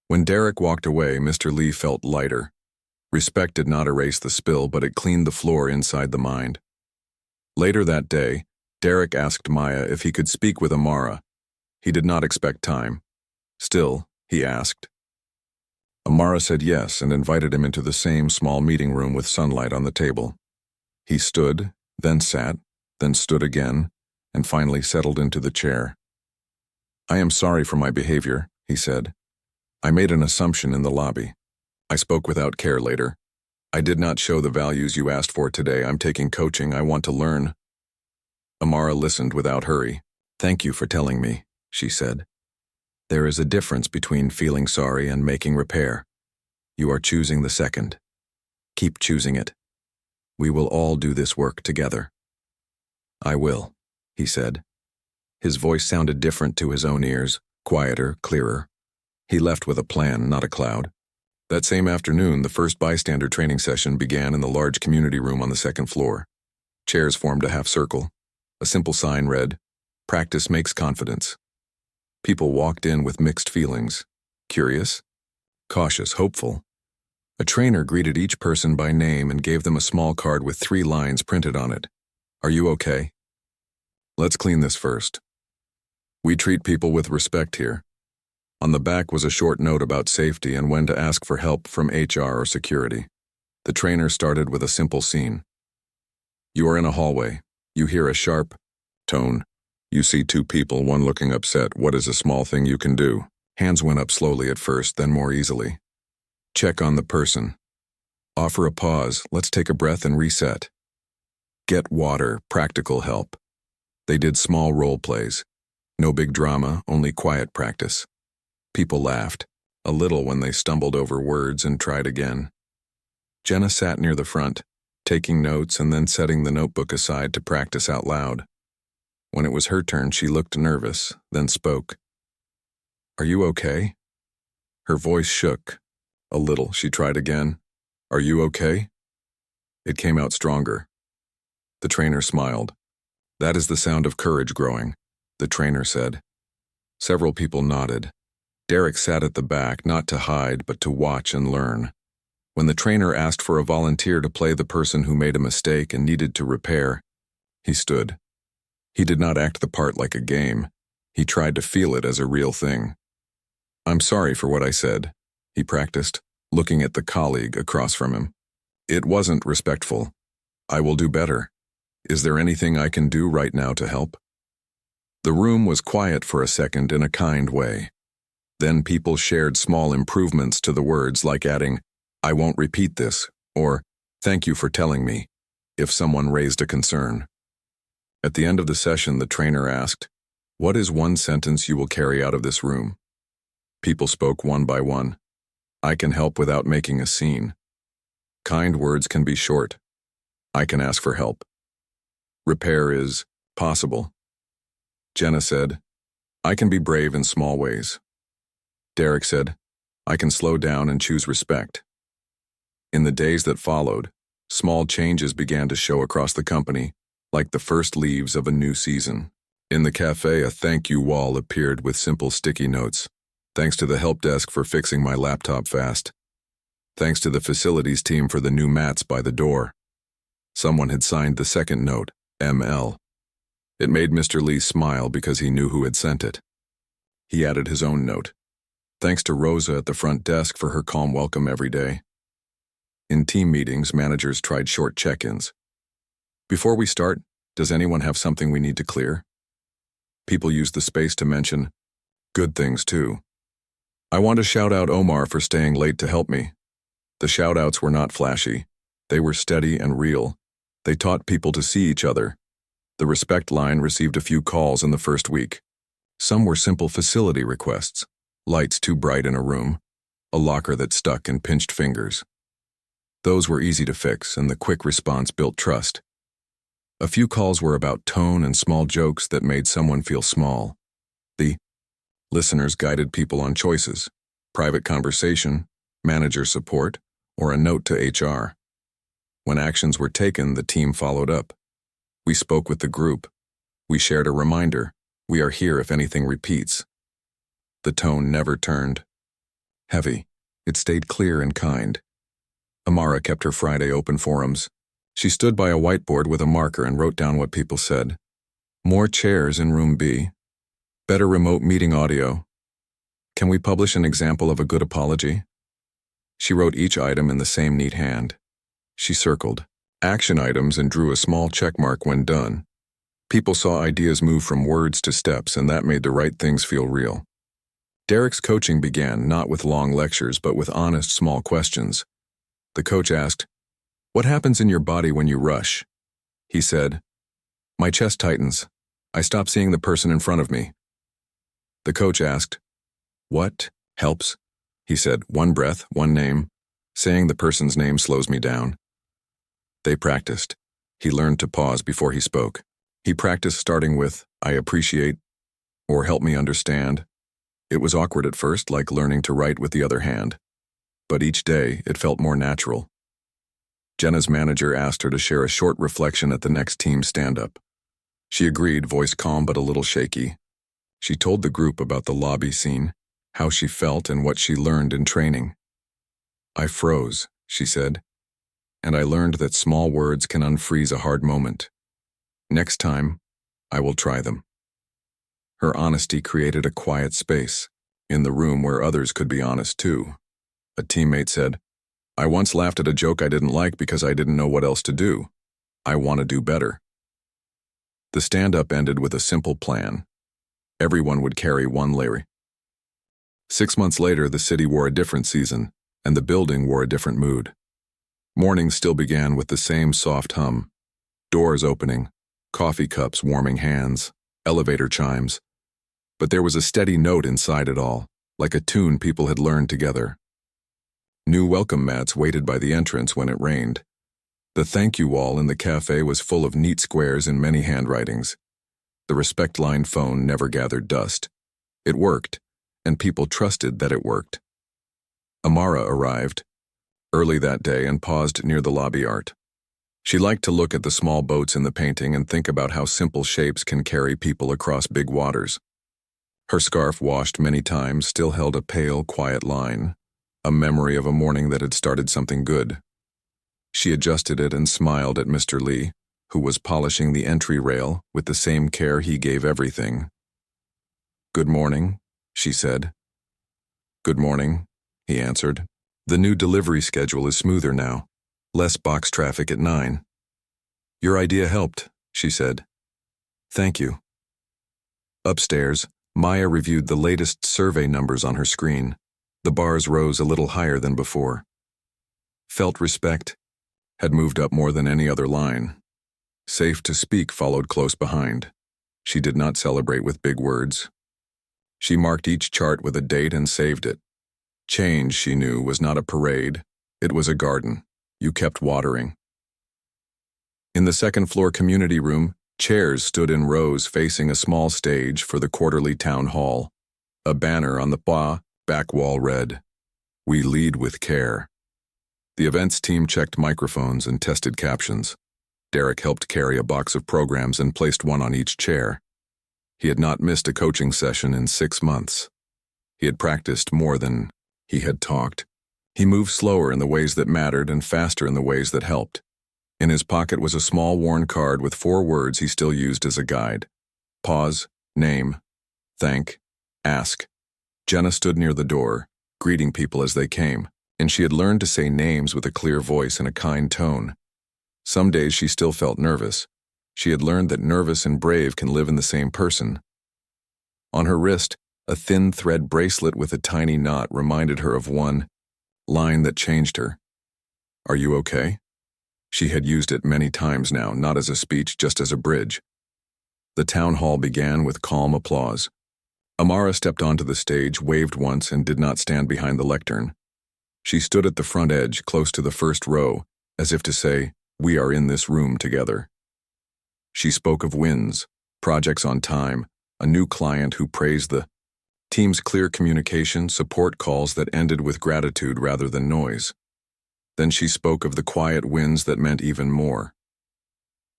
When Derek walked away, Mr. Lee felt lighter. Respect did not erase the spill, but it cleaned the floor inside the mind. Later that day, Derek asked Maya if he could speak with Amara. He did not expect time. Still, he asked. Amara said yes and invited him into the same small meeting room with sunlight on the table. He stood, then sat, then stood again, and finally settled into the chair. I am sorry for my behavior, he said. I made an assumption in the lobby. I spoke without care later. I did not show the values you asked for today. I'm taking coaching. I want to learn. Amara listened without hurry. Thank you for telling me, she said. There is a difference between feeling sorry and making repair. You are choosing the second. Keep choosing it. We will all do this work together. I will, he said. His voice sounded different to his own ears, quieter, clearer. He left with a plan, not a cloud. That same afternoon, the first bystander training session began in the large community room on the second floor. Chairs formed a half circle. A simple sign read, "Practice makes confidence." People walked in with mixed feelings. Curious, cautious, hopeful. A trainer greeted each person by name and gave them a small card with 3 lines printed on it. Are you okay? Let's clean this first. We treat people with respect here. On the back was a short note about safety and when to ask for help from HR or security. The trainer started with a simple scene. You are in a hallway. You hear a sharp tone. You see 2 people, one looking upset. What is a small thing you can do? Hands went up slowly at first, then more easily. Check on the person. Offer a pause. Let's take a breath and reset. Get water, practical help. They did small role plays. No big drama, only quiet practice. People laughed, a little when they stumbled over words and tried again. Jenna sat near the front, taking notes and then setting the notebook aside to practice out loud. When it was her turn, she looked nervous, then spoke. Are you okay? Her voice shook. A little, she tried again. Are you okay? It came out stronger. The trainer smiled. That is the sound of courage growing, the trainer said. Several people nodded. Derek sat at the back, not to hide, but to watch and learn. When the trainer asked for a volunteer to play the person who made a mistake and needed to repair, he stood. He did not act the part like a game. He tried to feel it as a real thing. I'm sorry for what I said, he practiced, looking at the colleague across from him. It wasn't respectful. I will do better. Is there anything I can do right now to help? The room was quiet for a second in a kind way. Then people shared small improvements to the words, like adding, I won't repeat this, or thank you for telling me, if someone raised a concern. At the end of the session, the trainer asked, what is one sentence you will carry out of this room? People spoke one by one. I can help without making a scene. Kind words can be short. I can ask for help. Repair is possible. Jenna said, I can be brave in small ways. Derek said, I can slow down and choose respect. In the days that followed, small changes began to show across the company, like the first leaves of a new season. In the cafe, a thank you wall appeared with simple sticky notes. Thanks to the help desk for fixing my laptop fast. Thanks to the facilities team for the new mats by the door. Someone had signed the second note, ML. It made Mr. Lee smile because he knew who had sent it. He added his own note. Thanks to Rosa at the front desk for her calm welcome every day. In team meetings, managers tried short check-ins. Before we start, does anyone have something we need to clear? People used the space to mention good things too. I want to shout out Omar for staying late to help me. The shout-outs were not flashy. They were steady and real. They taught people to see each other. The respect line received a few calls in the first week. Some were simple facility requests. Lights too bright in a room. A locker that stuck and pinched fingers. Those were easy to fix, and the quick response built trust. A few calls were about tone and small jokes that made someone feel small. The listeners guided people on choices, private conversation, manager support, or a note to HR. When actions were taken, the team followed up. We spoke with the group. We shared a reminder. We are here if anything repeats. The tone never turned heavy. It stayed clear and kind. Amara kept her Friday open forums. She stood by a whiteboard with a marker and wrote down what people said. More chairs in room B. Better remote meeting audio. Can we publish an example of a good apology? She wrote each item in the same neat hand. She circled action items and drew a small check mark when done. People saw ideas move from words to steps, and that made the right things feel real. Derek's coaching began not with long lectures but with honest small questions. The coach asked, what happens in your body when you rush? He said, my chest tightens. I stop seeing the person in front of me. The coach asked, what helps? He said, one breath, one name. Saying the person's name slows me down. They practiced. He learned to pause before he spoke. He practiced starting with, I appreciate, or help me understand. It was awkward at first, like learning to write with the other hand. But each day, it felt more natural. Jenna's manager asked her to share a short reflection at the next team stand-up. She agreed, voice calm but a little shaky. She told the group about the lobby scene, how she felt and what she learned in training. "I froze," she said, "and I learned that small words can unfreeze a hard moment. Next time, I will try them." Her honesty created a quiet space, in the room where others could be honest too. A teammate said, "I once laughed at a joke I didn't like because I didn't know what else to do. I want to do better." The stand-up ended with a simple plan. Everyone would carry one Larry. 6 months later, the city wore a different season, and the building wore a different mood. Mornings still began with the same soft hum. Doors opening, coffee cups warming hands, elevator chimes. But there was a steady note inside it all, like a tune people had learned together. New welcome mats waited by the entrance when it rained. The thank you wall in the cafe was full of neat squares in many handwritings. The respect line phone never gathered dust. It worked, and people trusted that it worked. Amara arrived early that day and paused near the lobby art. She liked to look at the small boats in the painting and think about how simple shapes can carry people across big waters. Her scarf, washed many times, still held a pale, quiet line, a memory of a morning that had started something good. She adjusted it and smiled at Mr. Lee, who was polishing the entry rail with the same care he gave everything. "Good morning," she said. "Good morning," he answered. "The new delivery schedule is smoother now. Less box traffic at 9. "Your idea helped," she said. "Thank you." Upstairs, Maya reviewed the latest survey numbers on her screen. The bars rose a little higher than before. Felt respect had moved up more than any other line. Safe to speak followed close behind. She did not celebrate with big words. She marked each chart with a date and saved it. Change, she knew, was not a parade. It was a garden. You kept watering. In the second-floor community room, chairs stood in rows facing a small stage for the quarterly town hall. A banner on the back wall read, "We lead with care." The events team checked microphones and tested captions. Derek helped carry a box of programs and placed one on each chair. He had not missed a coaching session in 6 months. He had practiced more than he had talked. He moved slower in the ways that mattered and faster in the ways that helped. In his pocket was a small worn card with 4 words he still used as a guide. Pause, name, thank, ask. Jenna stood near the door, greeting people as they came, and she had learned to say names with a clear voice and a kind tone. Some days she still felt nervous. She had learned that nervous and brave can live in the same person. On her wrist, a thin thread bracelet with a tiny knot reminded her of one line that changed her. "Are you okay?" She had used it many times now, not as a speech, just as a bridge. The town hall began with calm applause. Amara stepped onto the stage, waved once, and did not stand behind the lectern. She stood at the front edge, close to the first row, as if to say, "We are in this room together." She spoke of wins, projects on time, a new client who praised the team's clear communication, support calls that ended with gratitude rather than noise. Then she spoke of the quiet wins that meant even more.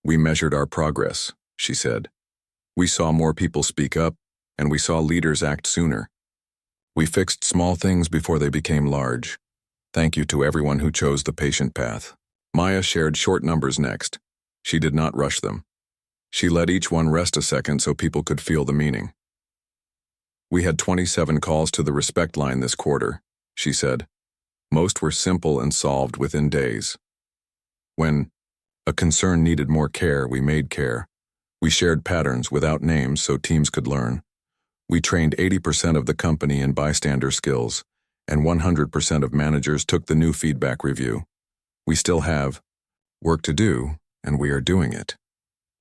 "We measured our progress," she said. "We saw more people speak up, and we saw leaders act sooner. We fixed small things before they became large. Thank you to everyone who chose the patient path." Maya shared short numbers next. She did not rush them. She let each one rest a second so people could feel the meaning. "We had 27 calls to the respect line this quarter," she said. "Most were simple and solved within days. When a concern needed more care, we made care. We shared patterns without names so teams could learn. We trained 80% of the company in bystander skills, and 100% of managers took the new feedback review. We still have work to do, and we are doing it."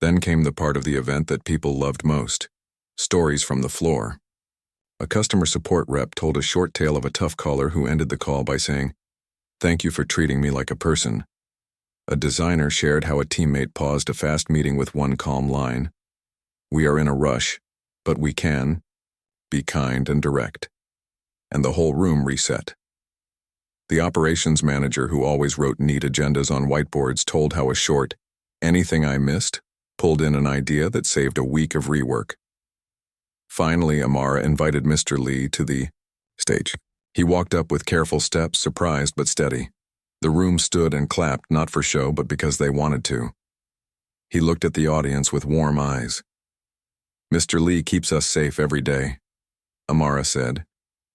Then came the part of the event that people loved most, stories from the floor. A customer support rep told a short tale of a tough caller who ended the call by saying, "Thank you for treating me like a person." A designer shared how a teammate paused a fast meeting with one calm line, "We are in a rush, but we can be kind and direct." And the whole room reset. The operations manager, who always wrote neat agendas on whiteboards, told how a short, "Anything I missed?" pulled in an idea that saved a week of rework. Finally, Amara invited Mr. Lee to the stage. He walked up with careful steps, surprised but steady. The room stood and clapped, not for show, but because they wanted to. He looked at the audience with warm eyes. Mr. Lee keeps us safe every day, Amara said.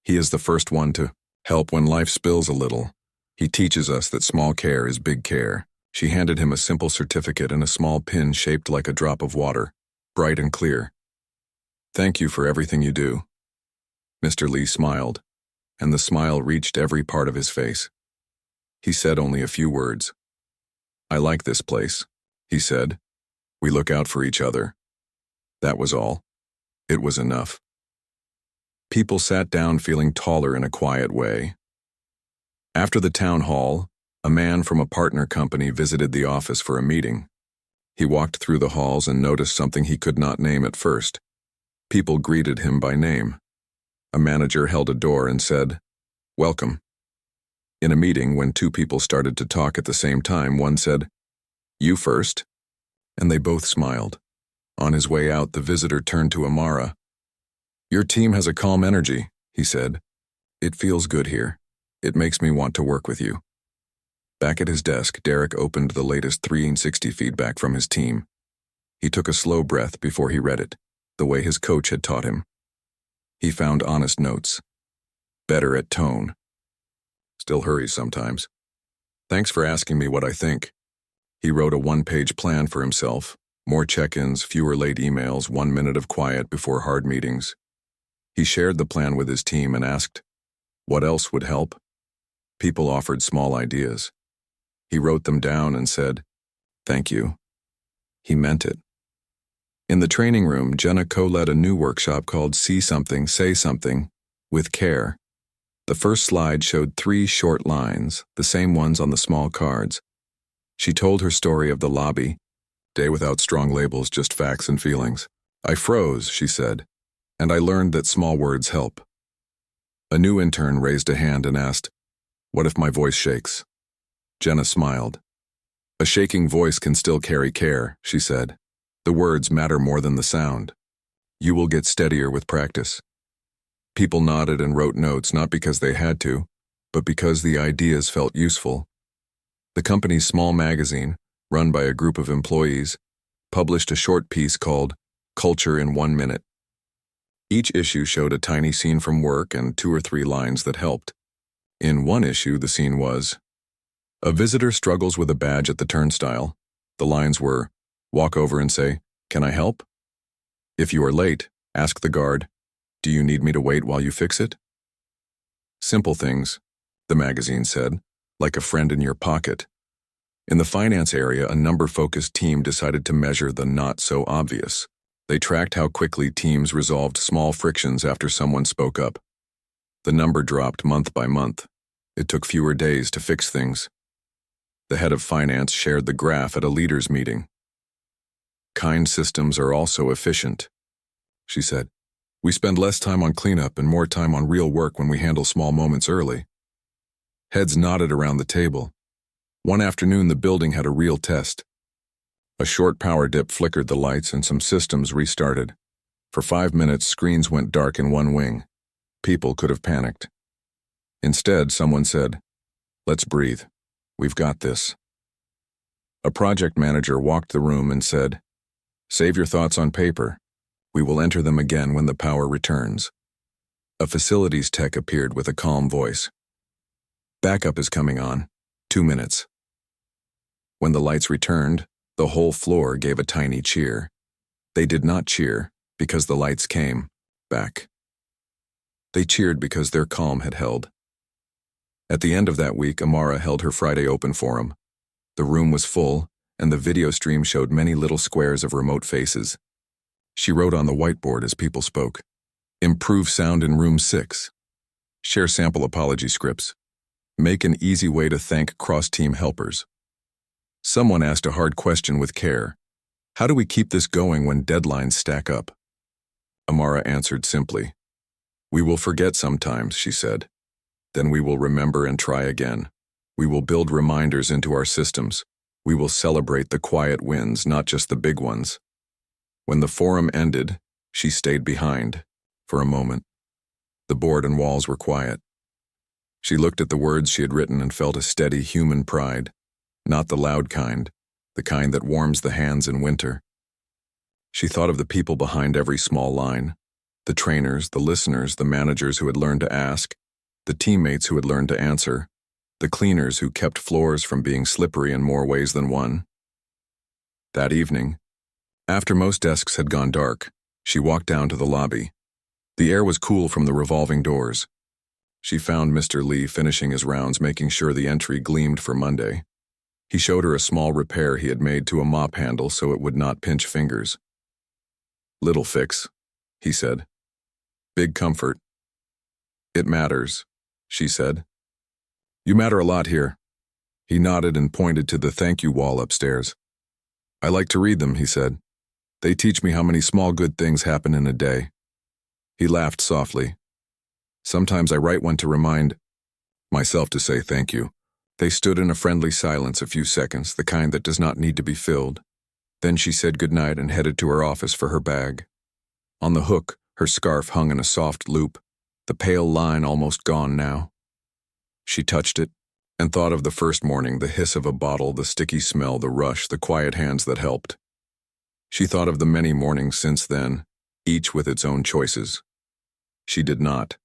He is the first one to help when life spills a little. He teaches us that small care is big care. She handed him a simple certificate and a small pin shaped like a drop of water, bright and clear. Thank you for everything you do. Mr. Lee smiled, and the smile reached every part of his face. He said only a few words. I like this place, he said. We look out for each other. That was all. It was enough. People sat down feeling taller in a quiet way. After the town hall, a man from a partner company visited the office for a meeting. He walked through the halls and noticed something he could not name at first. People greeted him by name. A manager held a door and said, "Welcome." In a meeting, when two people started to talk at the same time, one said, "You first," and they both smiled. On his way out, the visitor turned to Amara. "Your team has a calm energy," he said. "It feels good here. It makes me want to work with you." Back at his desk, Derek opened the latest 360 feedback from his team. He took a slow breath before he read it, the way his coach had taught him. He found honest notes. Better at tone. Still hurries sometimes. Thanks for asking me what I think. He wrote a one-page plan for himself. More check-ins, fewer late emails, 1 minute of quiet before hard meetings. He shared the plan with his team and asked, what else would help? People offered small ideas. He wrote them down and said, "Thank you." He meant it. In the training room, Jenna co-led a new workshop called See Something, Say Something, with Care. The first slide showed 3 short lines, the same ones on the small cards. She told her story of the lobby, day without strong labels, just facts and feelings. I froze, she said, and I learned that small words help. A new intern raised a hand and asked, "What if my voice shakes?" Jenna smiled. "A shaking voice can still carry care," she said. "The words matter more than the sound. You will get steadier with practice." People nodded and wrote notes, not because they had to, but because the ideas felt useful. The company's small magazine, run by a group of employees, published a short piece called Culture in 1 Minute. Each issue showed a tiny scene from work and 2 or 3 lines that helped. In one issue, the scene was, a visitor struggles with a badge at the turnstile. The lines were, walk over and say, "Can I help?" If you are late, ask the guard, "Do you need me to wait while you fix it?" Simple things, the magazine said, like a friend in your pocket. In the finance area, a number-focused team decided to measure the not-so-obvious. They tracked how quickly teams resolved small frictions after someone spoke up. The number dropped month by month. It took fewer days to fix things. The head of finance shared the graph at a leaders' meeting. Kind systems are also efficient, she said. We spend less time on cleanup and more time on real work when we handle small moments early. Heads nodded around the table. One afternoon, the building had a real test. A short power dip flickered the lights and some systems restarted. For 5 minutes, screens went dark in one wing. People could have panicked. Instead, someone said, "Let's breathe. We've got this." A project manager walked the room and said, "Save your thoughts on paper. We will enter them again when the power returns." A facilities tech appeared with a calm voice. "Backup is coming on. 2 minutes." When the lights returned, the whole floor gave a tiny cheer. They did not cheer because the lights came back. They cheered because their calm had held. At the end of that week, Amara held her Friday open forum. The room was full, and the video stream showed many little squares of remote faces. She wrote on the whiteboard as people spoke, "Improve sound in room 6. Share sample apology scripts. Make an easy way to thank cross-team helpers." Someone asked a hard question with care. How do we keep this going when deadlines stack up? Amara answered simply. We will forget sometimes, she said. Then we will remember and try again. We will build reminders into our systems. We will celebrate the quiet wins, not just the big ones. When the forum ended, She stayed behind, for a moment. The board and walls were quiet. She looked at the words she had written and felt a steady human pride, not the loud kind, the kind that warms the hands in winter. She thought of the people behind every small line, the trainers, the listeners, the managers who had learned to ask, the teammates who had learned to answer, the cleaners who kept floors from being slippery in more ways than one. That evening, after most desks had gone dark, she walked down to the lobby. The air was cool from the revolving doors. She found Mr. Lee finishing his rounds, making sure the entry gleamed for Monday. He showed her a small repair he had made to a mop handle so it would not pinch fingers. "Little fix," he said. "Big comfort." "It matters," she said. "You matter a lot here." He nodded and pointed to the thank you wall upstairs. "I like to read them," he said. "They teach me how many small good things happen in a day." He laughed softly. "Sometimes I write one to remind myself to say thank you." They stood in a friendly silence a few seconds, the kind that does not need to be filled. Then she said goodnight and headed to her office for her bag. On the hook, her scarf hung in a soft loop, the pale line almost gone now. She touched it and thought of the first morning, the hiss of a bottle, the sticky smell, the rush, the quiet hands that helped. She thought of the many mornings since then, each with its own choices. She did not.